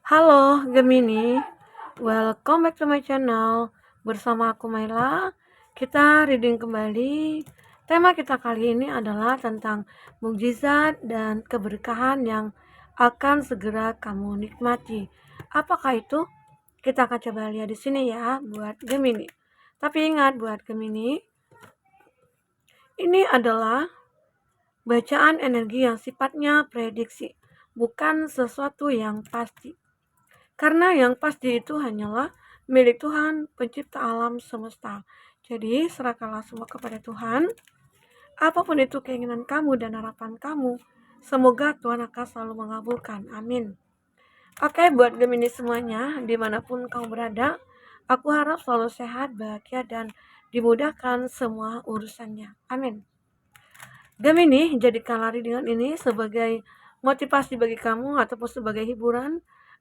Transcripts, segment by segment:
Halo Gemini, welcome back to my channel. Bersama aku Maila, kita reading kembali. Tema kita kali ini adalah tentang mukjizat dan keberkahan yang akan segera kamu nikmati. Apakah itu? Kita akan coba lihat di sini ya buat Gemini. Tapi ingat buat Gemini, ini adalah bacaan energi yang sifatnya prediksi, bukan sesuatu yang pasti. Karena yang pasti itu hanyalah milik Tuhan, pencipta alam semesta. Jadi, serahkanlah semua kepada Tuhan. Apapun itu keinginan kamu dan harapan kamu, semoga Tuhan akan selalu mengabulkan. Amin. Oke, buat Gemini semuanya, dimanapun kamu berada, aku harap selalu sehat, bahagia, dan dimudahkan semua urusannya. Amin. Gemini, jadikanlah readingan ini sebagai motivasi bagi kamu ataupun sebagai hiburan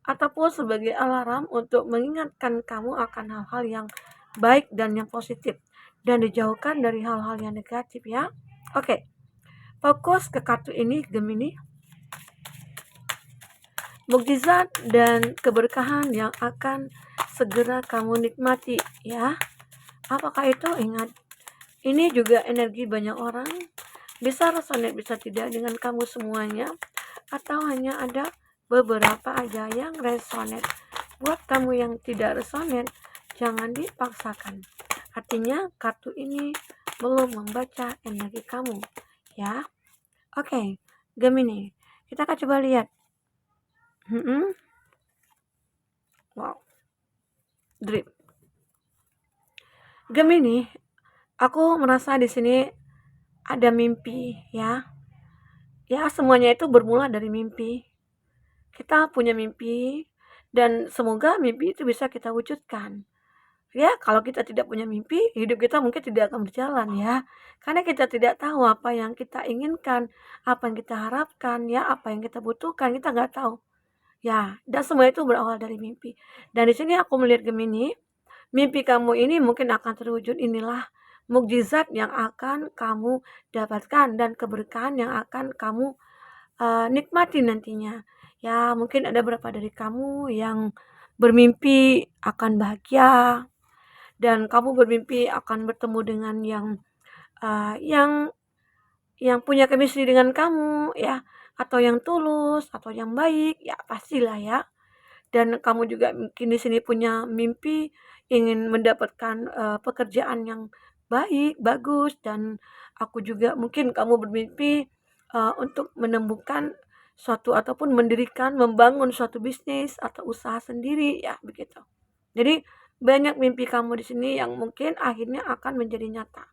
ataupun sebagai alarm untuk mengingatkan kamu akan hal-hal yang baik dan yang positif dan dijauhkan dari hal-hal yang negatif ya. Oke. Fokus ke kartu ini Gemini. Mukjizat dan keberkahan yang akan segera kamu nikmati ya. Apakah itu? Ingat, ini juga energi banyak orang. Bisa resonate, bisa tidak dengan kamu semuanya, atau hanya ada beberapa aja yang resonate. Buat kamu yang tidak resonate, jangan dipaksakan. Artinya kartu ini belum membaca energi kamu, ya. Oke, Gemini, kita akan coba lihat. Wow, drip. Gemini, aku merasa di sini ada mimpi, ya. Ya, semuanya itu bermula dari mimpi. Kita punya mimpi, dan semoga mimpi itu bisa kita wujudkan. Ya, kalau kita tidak punya mimpi, hidup kita mungkin tidak akan berjalan ya. Karena kita tidak tahu apa yang kita inginkan, apa yang kita harapkan, ya, apa yang kita butuhkan, kita nggak tahu. Ya, dan semua itu berawal dari mimpi. Dan di sini aku melihat Gemini, mimpi kamu ini mungkin akan terwujud. Inilah mukjizat yang akan kamu dapatkan dan keberkahan yang akan kamu nikmati nantinya. Ya, mungkin ada beberapa dari kamu yang bermimpi akan bahagia dan kamu bermimpi akan bertemu dengan uh, yang yang punya chemistry dengan kamu ya, atau yang tulus atau yang baik, ya pastilah ya. Dan kamu juga mungkin di sini punya mimpi ingin mendapatkan pekerjaan yang baik, bagus, dan aku juga mungkin kamu bermimpi untuk menemukan suatu ataupun mendirikan, membangun suatu bisnis atau usaha sendiri ya begitu. Jadi banyak mimpi kamu di sini yang mungkin akhirnya akan menjadi nyata.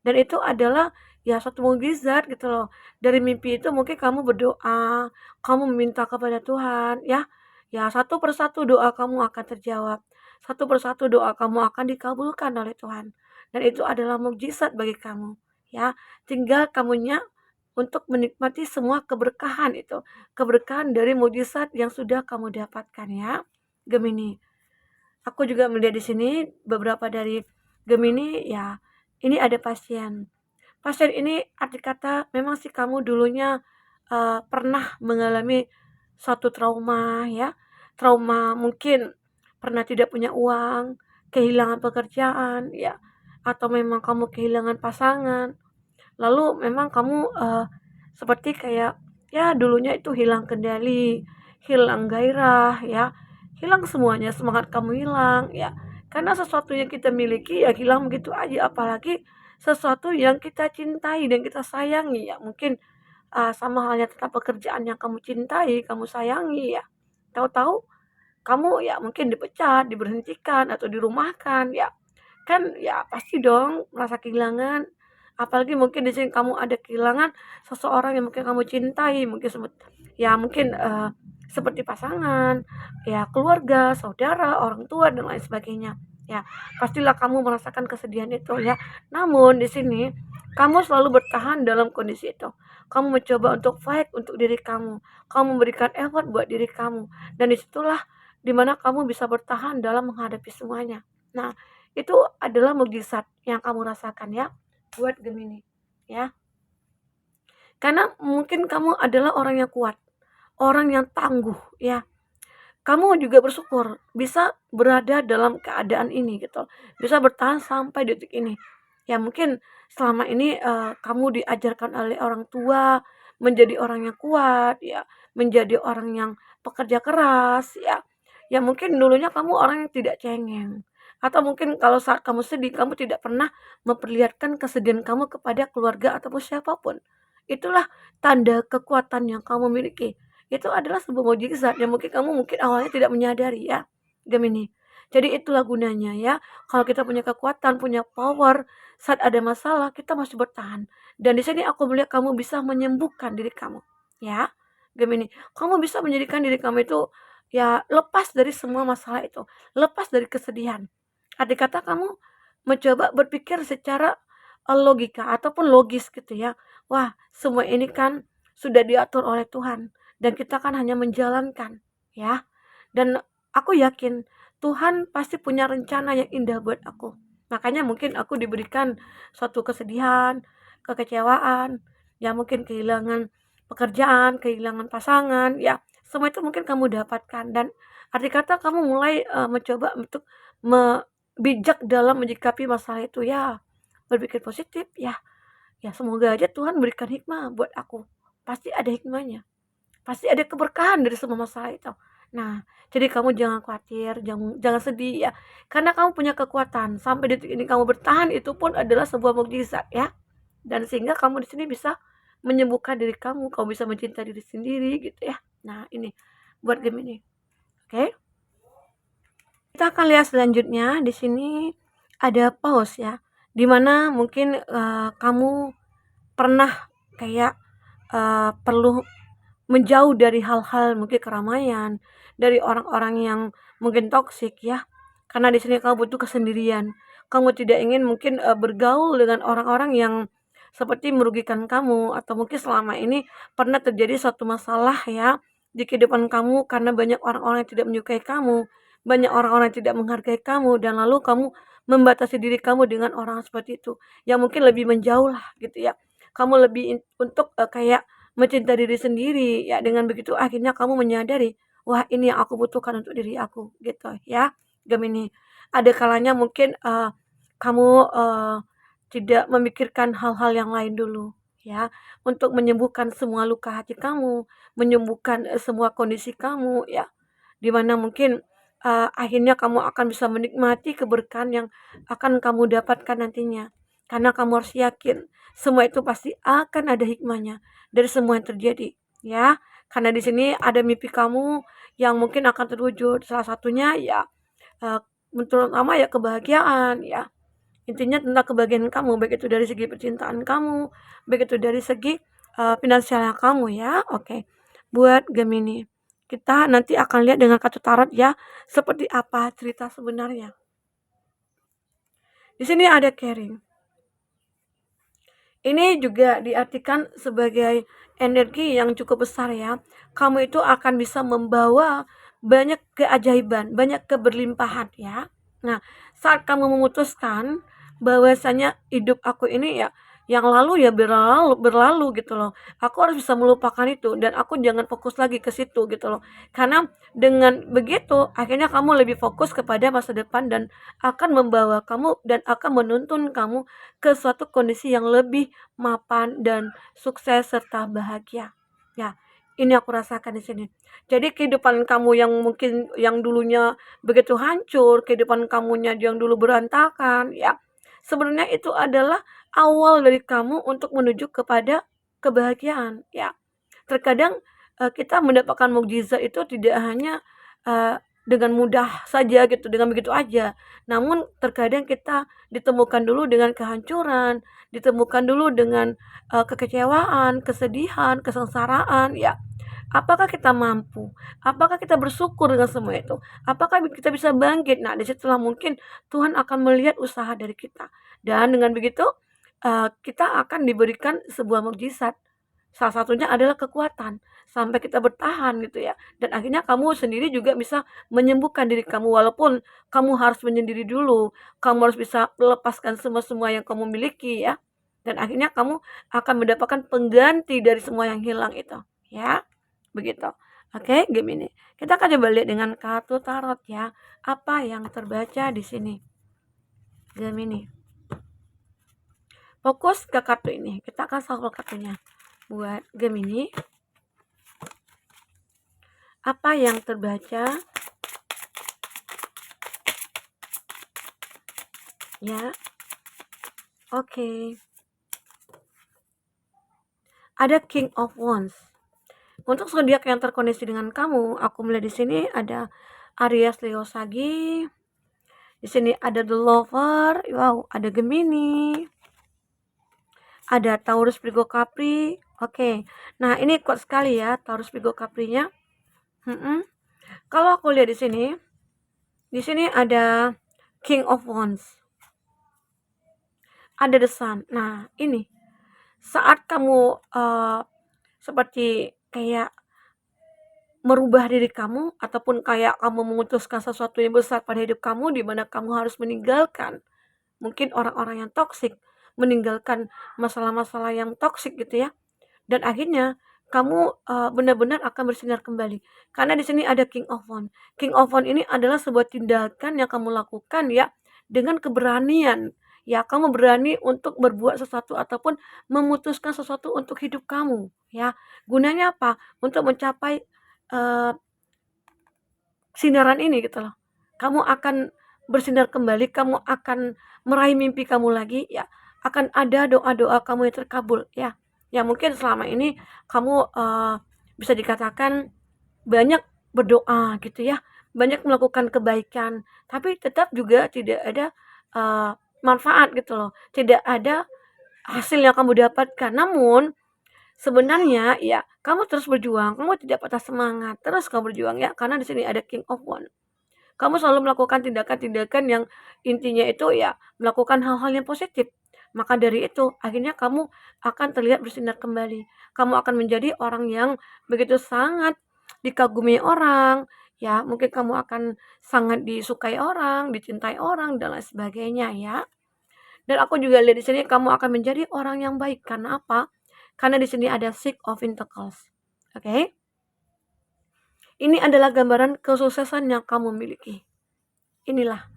Dan itu adalah ya suatu mukjizat gitu loh. Dari mimpi itu mungkin kamu berdoa, kamu meminta kepada Tuhan ya. Ya, satu persatu doa kamu akan terjawab. Satu persatu doa kamu akan dikabulkan oleh Tuhan. Dan itu adalah mukjizat bagi kamu ya. Tinggal kamunya untuk menikmati semua keberkahan itu. Keberkahan dari mukjizat yang sudah kamu dapatkan ya. Gemini. Aku juga melihat di sini beberapa dari Gemini ya. Ini ada pasien. Pasien ini arti kata memang sih kamu dulunya pernah mengalami suatu trauma ya. Trauma mungkin pernah tidak punya uang, kehilangan pekerjaan ya, atau memang kamu kehilangan pasangan. Lalu memang kamu seperti kayak ya dulunya itu hilang kendali, hilang gairah ya, hilang semuanya, semangat kamu hilang ya. Karena sesuatu yang kita miliki ya hilang begitu aja, apalagi sesuatu yang kita cintai dan kita sayangi ya. Mungkin sama halnya tentang pekerjaan yang kamu cintai, kamu sayangi ya. Tahu-tahu kamu ya mungkin dipecat, diberhentikan atau dirumahkan ya. Kan ya pasti dong merasa kehilangan. Apalagi mungkin di sini kamu ada kehilangan seseorang yang mungkin kamu cintai, mungkin ya mungkin seperti pasangan, ya keluarga, saudara, orang tua dan lain sebagainya. Ya, pastilah kamu merasakan kesedihan itu ya. Namun di sini kamu selalu bertahan dalam kondisi itu. Kamu mencoba untuk fight untuk diri kamu. Kamu memberikan effort buat diri kamu. Dan disitulah dimana kamu bisa bertahan dalam menghadapi semuanya. Nah, itu adalah mukjizat yang kamu rasakan ya buat Gemini ya. Karena mungkin kamu adalah orang yang kuat, orang yang tangguh ya. kamu juga bersyukur bisa berada dalam keadaan ini gitu, bisa bertahan sampai detik ini. Ya mungkin selama ini, kamu diajarkan oleh orang tua menjadi orang yang kuat ya, menjadi orang yang pekerja keras ya. Ya mungkin dulunya kamu orang yang tidak cengeng, atau mungkin kalau saat kamu sedih, kamu tidak pernah memperlihatkan kesedihan kamu kepada keluarga ataupun siapapun. Itulah tanda kekuatan yang kamu miliki. Itu adalah sebuah mukjizat yang mungkin kamu awalnya tidak menyadari ya, Gemini. Jadi itulah gunanya ya, kalau kita punya kekuatan, punya power, saat ada masalah kita masih bertahan. Dan di sini aku melihat kamu bisa menyembuhkan diri kamu, ya, Gemini. Kamu bisa menjadikan diri kamu itu ya lepas dari semua masalah itu, lepas dari kesedihan. Arti kata kamu mencoba berpikir secara logika ataupun logis gitu ya. Wah, semua ini kan sudah diatur oleh Tuhan dan kita kan hanya menjalankan ya. Dan aku yakin Tuhan pasti punya rencana yang indah buat aku. Makanya mungkin aku diberikan suatu kesedihan, kekecewaan, ya mungkin kehilangan pekerjaan, kehilangan pasangan, ya semua itu mungkin kamu dapatkan dan arti kata kamu mulai mencoba untuk bijak dalam menyikapi masalah itu ya, berpikir positif ya. Ya semoga aja Tuhan berikan hikmah buat aku. Pasti ada hikmahnya. Pasti ada keberkahan dari semua masalah itu. Nah, jadi kamu jangan khawatir, jangan jangan sedih ya. Karena kamu punya kekuatan. Sampai detik ini kamu bertahan itu pun adalah sebuah mukjizat ya. Dan sehingga kamu di sini bisa menyembuhkan diri kamu bisa mencintai diri sendiri gitu ya. Nah, ini buat Gemini. Oke. Kita akan lihat selanjutnya di sini ada pause ya. Dimana mungkin kamu pernah kayak perlu menjauh dari hal-hal mungkin keramaian, dari orang-orang yang mungkin toksik ya. Karena di sini kamu butuh kesendirian. Kamu tidak ingin mungkin bergaul dengan orang-orang yang seperti merugikan kamu atau mungkin selama ini pernah terjadi suatu masalah ya di kehidupan kamu karena banyak orang-orang yang tidak menyukai kamu, banyak orang-orang yang tidak menghargai kamu dan lalu kamu membatasi diri kamu dengan orang seperti itu. Yang mungkin lebih menjauh lah gitu ya. Kamu lebih untuk kayak mencintai diri sendiri ya, dengan begitu akhirnya kamu menyadari, "Wah, ini yang aku butuhkan untuk diri aku," gitu ya, Gemini. Ada kalanya mungkin, kamu, tidak memikirkan hal-hal yang lain dulu ya, untuk menyembuhkan semua luka hati kamu, menyembuhkan, semua kondisi kamu ya, di mana mungkin, akhirnya kamu akan bisa menikmati keberkahan yang akan kamu dapatkan nantinya. Karena kamu harus yakin semua itu pasti akan ada hikmahnya dari semua yang terjadi, ya. Karena di sini ada mimpi kamu yang mungkin akan terwujud. Salah satunya ya, eee, terutama ya kebahagiaan ya. Intinya tentang kebahagiaan kamu, baik itu dari segi percintaan kamu, baik itu dari segi, finansialnya kamu ya. Oke, buat Gemini. Kita nanti akan lihat dengan kartu tarot ya, seperti apa cerita sebenarnya. Di sini ada caring. Ini juga diartikan sebagai energi yang cukup besar ya. Kamu itu akan bisa membawa banyak keajaiban, banyak keberlimpahan ya. Nah, saat kamu memutuskan bahwasanya hidup aku ini ya yang lalu ya berlalu berlalu gitu loh. Aku harus bisa melupakan itu dan aku jangan fokus lagi ke situ gitu loh. Karena dengan begitu akhirnya kamu lebih fokus kepada masa depan dan akan membawa kamu dan akan menuntun kamu ke suatu kondisi yang lebih mapan dan sukses serta bahagia. Ya, ini aku rasakan di sini. Jadi kehidupan kamu yang mungkin yang dulunya begitu hancur, kehidupan kamunya yang dulu berantakan, ya. Sebenarnya itu adalah awal dari kamu untuk menuju kepada kebahagiaan, ya. Terkadang kita mendapatkan mukjizat itu tidak hanya dengan mudah saja gitu, dengan begitu aja. Namun terkadang kita ditemukan dulu dengan kehancuran, ditemukan dulu dengan kekecewaan, kesedihan, kesengsaraan, ya. Apakah kita mampu? Apakah kita bersyukur dengan semua itu? Apakah kita bisa bangkit? Nah, disitulah mungkin Tuhan akan melihat usaha dari kita. Dan dengan begitu, kita akan diberikan sebuah mukjizat. Salah satunya adalah kekuatan, sampai kita bertahan gitu ya. Dan akhirnya kamu sendiri juga bisa menyembuhkan diri kamu, walaupun kamu harus menyendiri dulu, kamu harus bisa melepaskan semua-semua yang kamu miliki ya. Dan akhirnya kamu akan mendapatkan pengganti dari semua yang hilang itu, ya. Begitu. Oke, Gemini. Kita akan coba lihat dengan kartu tarot ya. Apa yang terbaca di sini? Gemini. Fokus ke kartu ini. Kita akan shuffle kartunya. Buat Gemini. Apa yang terbaca? Ya. Oke. Ada King of Wands. Untuk zodiak yang terkoneksi dengan kamu, aku melihat di sini ada Aries, Leo, Sagi. Di sini ada The Lover. Wow, ada Gemini. Ada Taurus, Virgo, Capri. Oke. Nah, ini kuat sekali ya Taurus, Virgo, Caprinya. Kalau aku lihat di sini ada King of Wands. Ada The Sun. Nah, ini saat kamu seperti kayak merubah diri kamu ataupun kayak kamu memutuskan sesuatu yang besar pada hidup kamu di mana kamu harus meninggalkan mungkin orang-orang yang toksik, meninggalkan masalah-masalah yang toksik gitu ya. Dan akhirnya kamu benar-benar akan bersinar kembali. Karena di sini ada King of Wands. King of Wands ini adalah sebuah tindakan yang kamu lakukan ya dengan keberanian. Ya, kamu berani untuk berbuat sesuatu ataupun memutuskan sesuatu untuk hidup kamu, ya. Gunanya apa? Untuk mencapai sinaran ini gitu loh. Kamu akan bersinar kembali, kamu akan meraih mimpi kamu lagi, ya. Akan ada doa-doa kamu yang terkabul, ya. Ya mungkin selama ini kamu bisa dikatakan banyak berdoa gitu ya, banyak melakukan kebaikan, tapi tetap juga tidak ada manfaat gitu loh, tidak ada hasil yang kamu dapatkan. Namun sebenarnya ya kamu terus berjuang, kamu tidak patah semangat, terus kamu berjuang ya, karena di sini ada King of Wands. Kamu selalu melakukan tindakan-tindakan yang intinya itu ya melakukan hal-hal yang positif. Maka dari itu akhirnya kamu akan terlihat bersinar kembali. Kamu akan menjadi orang yang begitu sangat dikagumi orang, ya mungkin kamu akan sangat disukai orang, dicintai orang dan lain sebagainya ya. Dan aku juga lihat di sini kamu akan menjadi orang yang baik. Karena apa? Karena di sini ada Six of Pentacles. Oke? Ini adalah gambaran kesuksesan yang kamu miliki. Inilah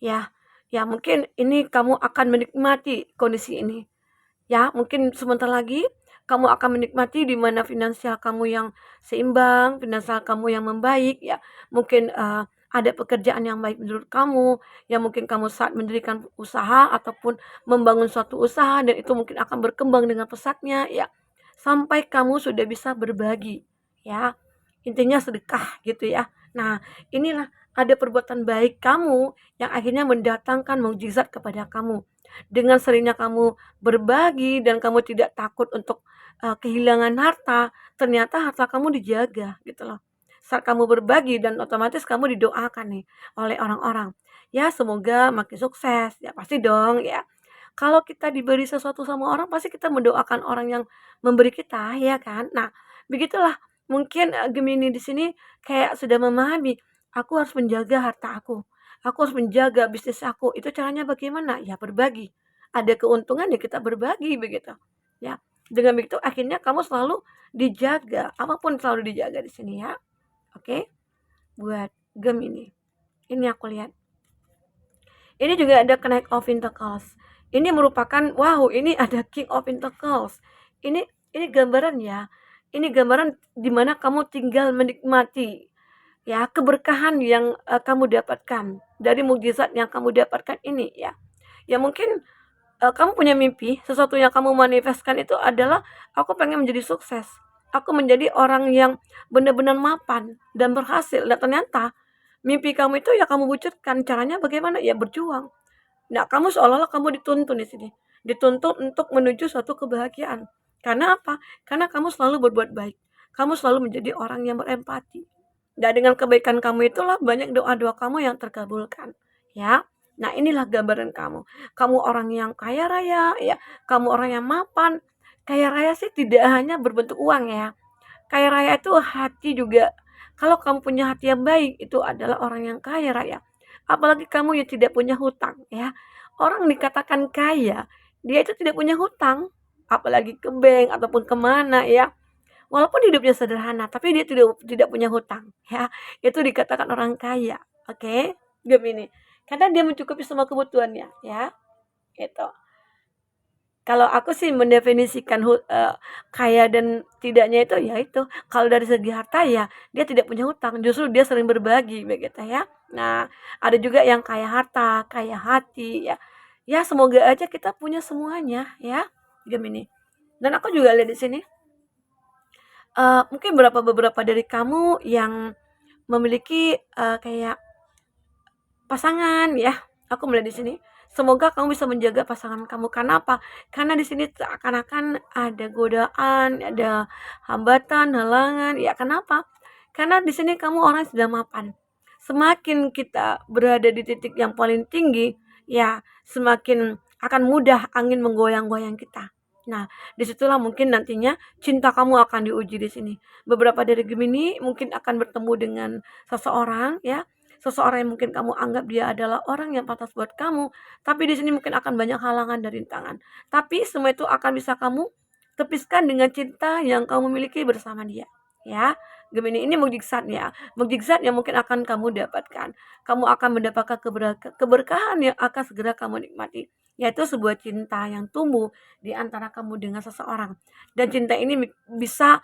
ya. Ya, mungkin ini kamu akan menikmati kondisi ini. Ya, mungkin sebentar lagi kamu akan menikmati di mana finansial kamu yang seimbang, finansial kamu yang membaik ya. Mungkin ada pekerjaan yang baik menurut kamu, yang mungkin kamu saat mendirikan usaha ataupun membangun suatu usaha dan itu mungkin akan berkembang dengan pesatnya ya. Sampai kamu sudah bisa berbagi ya. Intinya sedekah gitu ya. Nah, inilah ada perbuatan baik kamu yang akhirnya mendatangkan mukjizat kepada kamu. Dengan seringnya kamu berbagi dan kamu tidak takut untuk kehilangan harta, ternyata harta kamu dijaga gitu loh. Saat kamu berbagi dan otomatis kamu didoakan nih oleh orang-orang. Ya semoga makin sukses, ya pasti dong ya. Kalau kita diberi sesuatu sama orang pasti kita mendoakan orang yang memberi kita ya kan. Nah, begitulah mungkin Gemini di sini kayak sudah memahami, aku harus menjaga harta aku. Aku harus menjaga bisnis aku. Itu caranya bagaimana? Ya berbagi. Ada keuntungan ya kita berbagi begitu. Ya. Dengan begitu akhirnya kamu selalu dijaga. Apapun selalu dijaga di sini ya. Oke? Buat Gemini. Ini aku lihat. Ini juga ada Knight of Pentacles. Ini merupakan wow, ini ada King of Pentacles. Ini gambaran ya. Ini gambaran di mana kamu tinggal menikmati ya keberkahan yang kamu dapatkan dari mukjizat yang kamu dapatkan ini ya. Ya mungkin kamu punya mimpi, sesuatu yang kamu manifestkan itu adalah aku pengen menjadi sukses. Aku menjadi orang yang benar-benar mapan dan berhasil. Dan ternyata mimpi kamu itu ya kamu wujudkan. Caranya bagaimana? Ya berjuang. Nah, kamu seolah-olah kamu dituntun di sini. Dituntun untuk menuju suatu kebahagiaan. Karena apa? Karena kamu selalu berbuat baik. Kamu selalu menjadi orang yang berempati. Dan dengan kebaikan kamu itulah banyak doa-doa kamu yang terkabulkan. Ya. Nah, inilah gambaran kamu. Kamu orang yang kaya raya, ya. Kamu orang yang mapan. Kaya raya sih tidak hanya berbentuk uang ya. Kaya raya itu hati juga. Kalau kamu punya hati yang baik, itu adalah orang yang kaya raya. Apalagi kamu yang tidak punya hutang ya. Orang dikatakan kaya, dia itu tidak punya hutang. Apalagi ke bank ataupun kemana ya. walaupun hidupnya sederhana, tapi dia tidak tidak punya hutang, ya. Itu dikatakan orang kaya, oke? Gemini. Karena dia mencukupi semua kebutuhannya, ya, gitu. Kalau aku sih mendefinisikan kaya dan tidaknya itu, ya itu, kalau dari segi harta ya dia tidak punya hutang, justru dia sering berbagi begitu ya. Nah, ada juga yang kaya harta, kaya hati ya. Ya semoga aja kita punya semuanya ya, Gemini. Dan aku juga lihat di sini, mungkin beberapa dari kamu yang memiliki kayak pasangan ya, aku melihat di sini. Semoga kamu bisa menjaga pasangan kamu. Karena apa? Karena di sini seakan-akan ada godaan, ada hambatan, halangan. Ya, kenapa? Karena di sini kamu orang yang sudah mapan. Semakin kita berada di titik yang paling tinggi, ya semakin akan mudah angin menggoyang-goyang kita. Nah, disitulah mungkin nantinya cinta kamu akan diuji di sini. Beberapa dari Gemini mungkin akan bertemu dengan seseorang ya, seseorang yang mungkin kamu anggap dia adalah orang yang pantas buat kamu, tapi di sini mungkin akan banyak halangan dan rintangan. Tapi semua itu akan bisa kamu tepiskan dengan cinta yang kamu miliki bersama dia. Ya, Gemini ini mukjizat yang mungkin akan kamu dapatkan. Kamu akan mendapatkan keberkahan yang akan segera kamu nikmati, yaitu sebuah cinta yang tumbuh di antara kamu dengan seseorang. Dan cinta ini bisa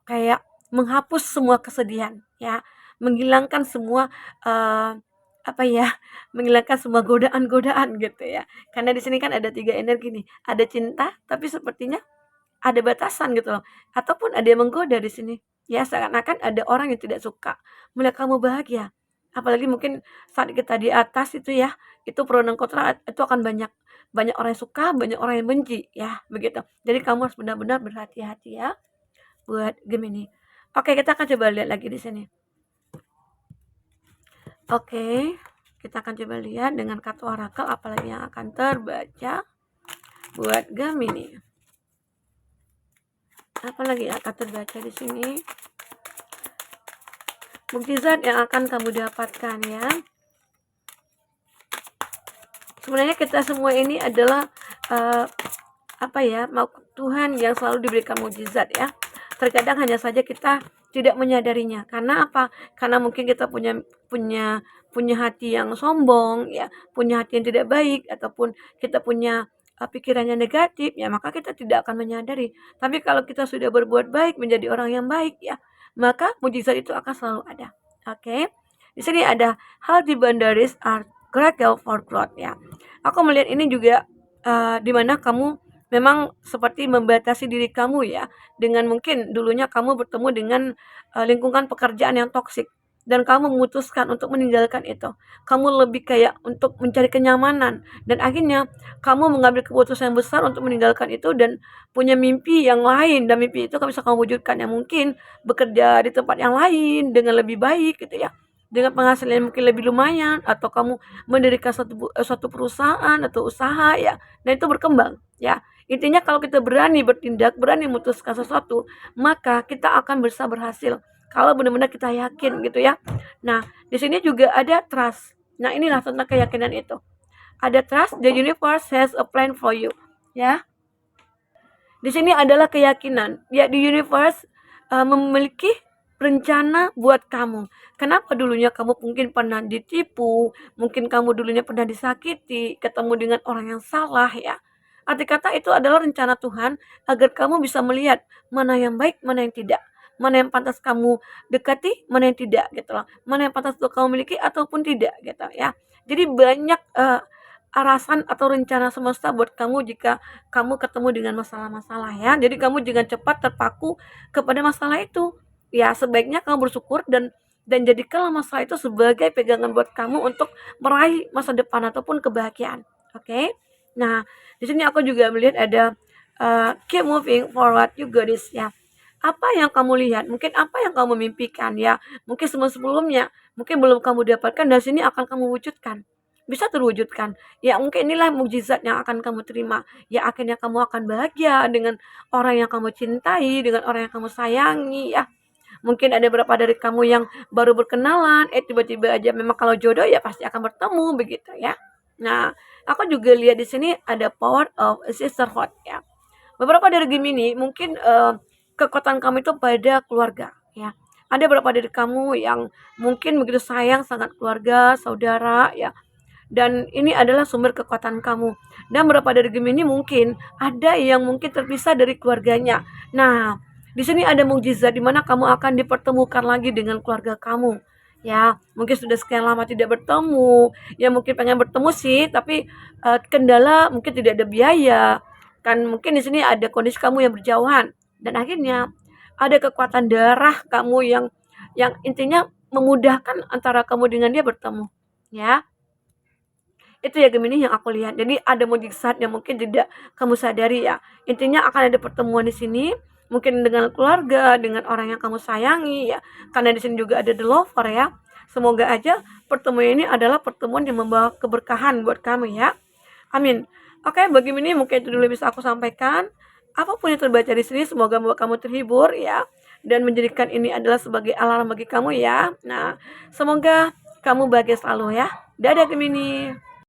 kayak menghapus semua kesedihan, ya, menghilangkan semua uh, apa ya, menghilangkan semua godaan-godaan gitu ya. Karena di sini kan ada 3 energi nih, ada cinta tapi sepertinya ada batasan gitu loh, ataupun ada yang menggoda di sini. Ya seakan-akan ada orang yang tidak suka melihat kamu bahagia. Apalagi mungkin saat kita di atas itu ya, itu pro dan kontra itu akan banyak banyak orang yang suka, banyak orang yang benci ya, begitu. Jadi kamu harus benar-benar berhati-hati ya buat Gemini. Oke, kita akan coba lihat lagi di sini. Oke, kita akan coba lihat dengan kartu orakel apalagi yang akan terbaca buat Gemini. Apalagi akan terbaca di sini? Mukjizat yang akan kamu dapatkan ya. Sebenarnya kita semua ini adalah apa ya, Tuhan yang selalu diberikan mukjizat ya. Terkadang hanya saja kita tidak menyadarinya. Karena apa? Karena mungkin kita punya punya punya hati yang sombong ya, punya hati yang tidak baik, ataupun kita punya pikirannya negatif ya, maka kita tidak akan menyadari. Tapi kalau kita sudah berbuat baik, menjadi orang yang baik ya, maka mukjizat itu akan selalu ada. Oke. Di sini ada how the boundaries are crackle for growth ya. Aku melihat ini juga di mana kamu memang seperti membatasi diri kamu ya, dengan mungkin dulunya kamu bertemu dengan lingkungan pekerjaan yang toksik dan kamu memutuskan untuk meninggalkan itu. Kamu lebih kayak untuk mencari kenyamanan dan akhirnya kamu mengambil keputusan yang besar untuk meninggalkan itu dan punya mimpi yang lain, dan mimpi itu bisa kamu wujudkan yang mungkin bekerja di tempat yang lain dengan lebih baik gitu ya. Dengan penghasilan yang mungkin lebih lumayan, atau kamu mendirikan suatu perusahaan atau usaha ya, dan itu berkembang ya. Intinya kalau kita berani bertindak, berani memutuskan sesuatu, maka kita akan bisa berhasil. Kalau benar-benar kita yakin gitu ya. Nah, di sini juga ada trust. Nah, inilah tentang keyakinan itu. Ada trust, the universe has a plan for you. Ya. Di sini adalah keyakinan. Ya, the universe memiliki rencana buat kamu. Kenapa dulunya kamu mungkin pernah ditipu, mungkin kamu dulunya pernah disakiti, ketemu dengan orang yang salah ya. Arti kata itu adalah rencana Tuhan agar kamu bisa melihat mana yang baik, mana yang tidak. Mana yang pantas kamu dekati, mana yang tidak gitu loh. Mana yang pantas untuk kamu miliki ataupun tidak gitu ya. Jadi banyak alasan atau rencana semesta buat kamu jika kamu ketemu dengan masalah-masalah ya. Jadi kamu jangan cepat terpaku kepada masalah itu. Ya, sebaiknya kamu bersyukur dan jadikanlah masalah itu sebagai pegangan buat kamu untuk meraih masa depan ataupun kebahagiaan. Oke. Nah, di sini aku juga melihat ada keep moving forward juga ya. Apa yang kamu lihat? Mungkin apa yang kamu mimpikan ya. Mungkin sebelumnya, mungkin belum kamu dapatkan, dan sini akan kamu wujudkan. Bisa terwujudkan. Ya mungkin inilah mukjizat yang akan kamu terima. Ya akhirnya kamu akan bahagia dengan orang yang kamu cintai, dengan orang yang kamu sayangi ya. Mungkin ada beberapa dari kamu yang baru berkenalan, tiba-tiba aja memang kalau jodoh ya pasti akan bertemu begitu ya. Nah, aku juga lihat di sini ada power of sisterhood ya. Beberapa dari Gemini mungkin kekuatan kamu itu pada keluarga, ya. Ada beberapa dari kamu yang mungkin begitu sayang sangat keluarga, saudara, ya, dan ini adalah sumber kekuatan kamu. Dan beberapa dari Gemini mungkin ada yang mungkin terpisah dari keluarganya. Nah, di sini ada mukjizat di mana kamu akan dipertemukan lagi dengan keluarga kamu. Ya, mungkin sudah sekian lama tidak bertemu, ya mungkin pengen bertemu sih, tapi kendala mungkin tidak ada biaya. Kan mungkin di sini ada kondisi kamu yang berjauhan dan akhirnya ada kekuatan darah kamu yang intinya memudahkan antara kamu dengan dia bertemu, ya. Itu ya Gemini yang aku lihat. Jadi ada mujizat yang mungkin tidak kamu sadari ya. Intinya akan ada pertemuan di sini, mungkin dengan keluarga, dengan orang yang kamu sayangi ya. Karena di sini juga ada the lover ya. Semoga aja pertemuan ini adalah pertemuan yang membawa keberkahan buat kamu ya. Amin. Oke, bagi Gemini mungkin itu dulu bisa aku sampaikan. Apapun yang terbaca di sini semoga membuat kamu terhibur ya dan menjadikan ini adalah sebagai alarm bagi kamu ya. Nah, semoga kamu bahagia selalu ya. Dadah Gemini.